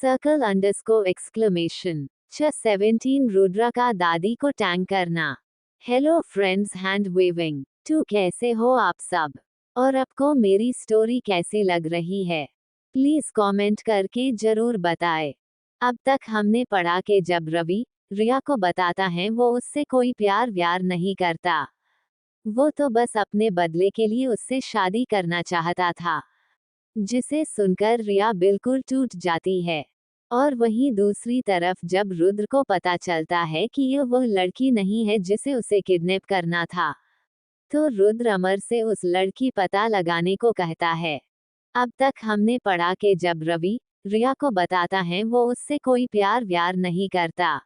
Circle underscore exclamation 17 Rudra का दादी को टैंक करना। Hello friends, hand waving to, कैसे हो आप सब और आपको मेरी स्टोरी कैसी लग रही है, प्लीज कमेंट करके जरूर बताएं। अब तक हमने पढ़ा कि जब रवि रिया को बताता है वो उससे कोई प्यार व्यार नहीं करता, वो तो बस अपने बदले के लिए उससे शादी करना चाहता था, जिसे सुनकर रिया बिल्कुल टूट जाती है। और वहीं दूसरी तरफ जब रुद्र को पता चलता है कि यह वह लड़की नहीं है जिसे उसे किडनैप करना था, तो रुद्र अमर से उस लड़की पता लगाने को कहता है। अब तक हमने पढ़ा कि जब रवि रिया को बताता है वो उससे कोई प्यार व्यार नहीं करता,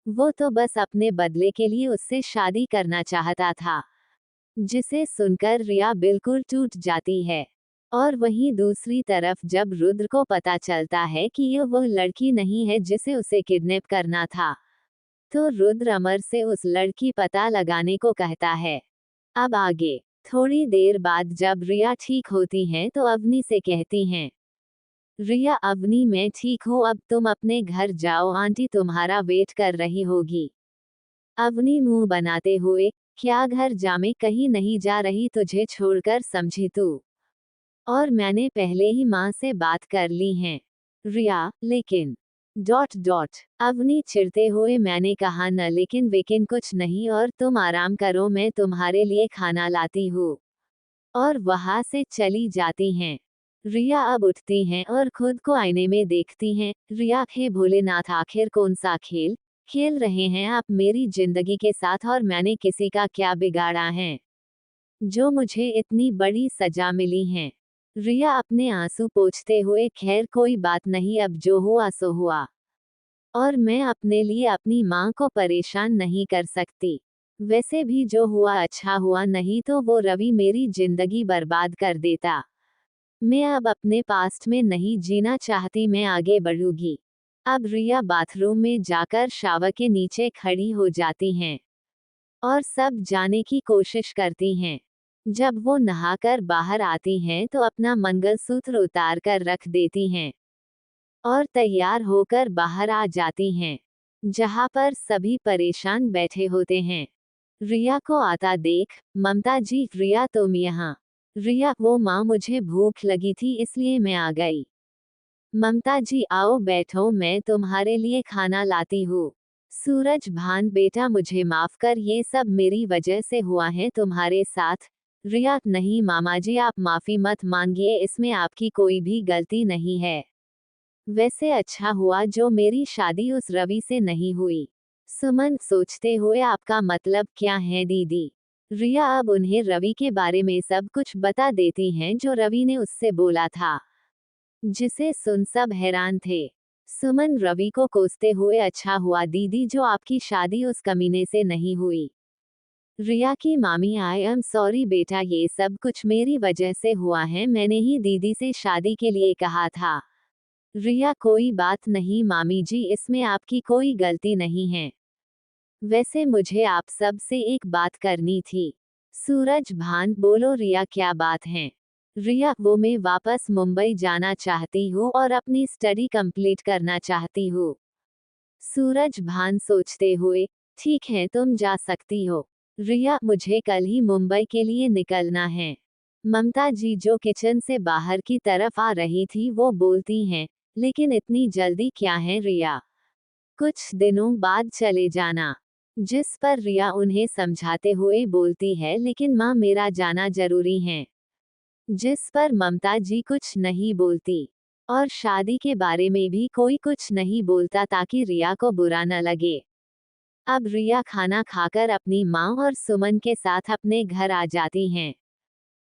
वो तो बस अपने बदले के लिए उससे शादी करना चाहता था, जिसे सुनकर रिया बिल्कुल टूट जाती है। और वहीं दूसरी तरफ जब रुद्र को पता चलता है कि यह वह लड़की नहीं है जिसे उसे किडनैप करना था, तो रुद्र अमर से उस लड़की पता लगाने को कहता है। अब आगे थोड़ी देर बाद जब रिया ठीक होती हैं तो अवनी से कहती हैं, रिया अवनी मैं ठीक हूँ, अब तुम अपने घर जाओ, आंटी तुम्हारा वेट कर रही होगी। अवनी मुंह बनाते हुए, क्या घर जामे, कहीं नहीं जा रही तुझे छोड़कर समझी तू, और मैंने पहले ही माँ से बात कर ली है। रिया लेकिन अवनी चिढ़ते हुए, मैंने कहा न लेकिन वेकिन कुछ नहीं, और तुम आराम करो, मैं तुम्हारे लिए खाना लाती हूँ। और वहां से चली जाती हैं। रिया अब उठती हैं और खुद को आईने में देखती हैं। रिया, हे भोलेनाथ, आखिर कौन सा खेल खेल रहे हैं आप मेरी जिंदगी के साथ, और मैंने किसी का क्या बिगाड़ा है जो मुझे इतनी बड़ी सजा मिली है। रिया अपने आंसू पोंछते हुए, खैर कोई बात नहीं, अब जो हुआ सो हुआ, और मैं अपने लिए अपनी माँ को परेशान नहीं कर सकती। वैसे भी जो हुआ अच्छा हुआ, नहीं तो वो रवि मेरी जिंदगी बर्बाद कर देता। मैं अब अपने पास्ट में नहीं जीना चाहती, मैं आगे बढ़ूंगी। अब रिया बाथरूम में जाकर शावर के नीचे खड़ी हो जाती हैं और सब जाने की कोशिश करती हैं। जब वो नहाकर बाहर आती हैं तो अपना मंगलसूत्र उतार कर रख देती हैं और तैयार होकर बाहर आ जाती हैं, जहां पर सभी परेशान बैठे होते हैं। रिया को आता देख, ममता जी, रिया तुम यहाँ। रिया, वो माँ, मुझे भूख लगी थी इसलिए मैं आ गई। ममता जी आओ बैठो, मैं तुम्हारे लिए खाना लाती हूँ। सूरज भान बेटा, मुझे माफ कर, ये सब मेरी वजह से हुआ है तुम्हारे साथ। रिया, नहीं मामा जी, आप माफी मत मांगिए, इसमें आपकी कोई भी गलती नहीं है। वैसे अच्छा हुआ जो मेरी शादी उस रवि से नहीं हुई। सुमन सोचते हुए, आपका मतलब क्या है दीदी? रिया अब उन्हें रवि के बारे में सब कुछ बता देती हैं जो रवि ने उससे बोला था, जिसे सुन सब हैरान थे। सुमन रवि को कोसते हुए, अच्छा हुआ दीदी जो आपकी शादी उस कमीने से नहीं हुई। रिया की मामी, आई एम सॉरी बेटा, ये सब कुछ मेरी वजह से हुआ है, मैंने ही दीदी से शादी के लिए कहा था। रिया, कोई बात नहीं मामी जी, इसमें आपकी कोई गलती नहीं है। वैसे मुझे आप सब से एक बात करनी थी। सूरज भान, बोलो रिया, क्या बात है? रिया, वो मैं वापस मुंबई जाना चाहती हूँ और अपनी स्टडी कंप्लीट करना चाहती हूँ। सूरज भान सोचते हुए, ठीक है तुम जा सकती हो। रिया, मुझे कल ही मुंबई के लिए निकलना है। ममता जी जो किचन से बाहर की तरफ आ रही थी वो बोलती हैं, लेकिन इतनी जल्दी क्या है रिया? कुछ दिनों बाद चले जाना। जिस पर रिया उन्हें समझाते हुए बोलती है, लेकिन माँ मेरा जाना जरूरी है। जिस पर ममता जी कुछ नहीं बोलती और शादी के बारे में भी कोई कुछ नहीं बोलता ताकि रिया को बुरा न लगे। अब रिया खाना खाकर अपनी माँ और सुमन के साथ अपने घर आ जाती हैं।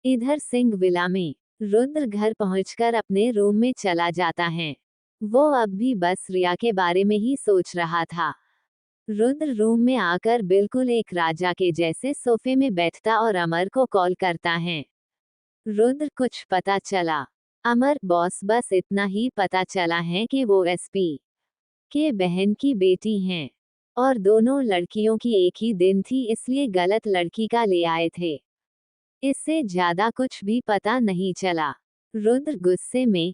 इधर सिंह विला में रुद्र घर पहुंचकर अपने रूम में चला जाता है। वो अब भी बस रिया के बारे में ही सोच रहा था। रुद्र रूम में आकर बिल्कुल एक राजा के जैसे सोफे में बैठता और अमर को कॉल करता है। रुद्र, कुछ पता चला? अमर, बॉस बस इतना ही पता चला है कि वो एसपी के बहन की बेटी हैं और दोनों लड़कियों की एक ही दिन थी, इसलिए गलत लड़की का ले आए थे। इससे ज्यादा कुछ भी पता नहीं चला। रुद्र गुस्से में,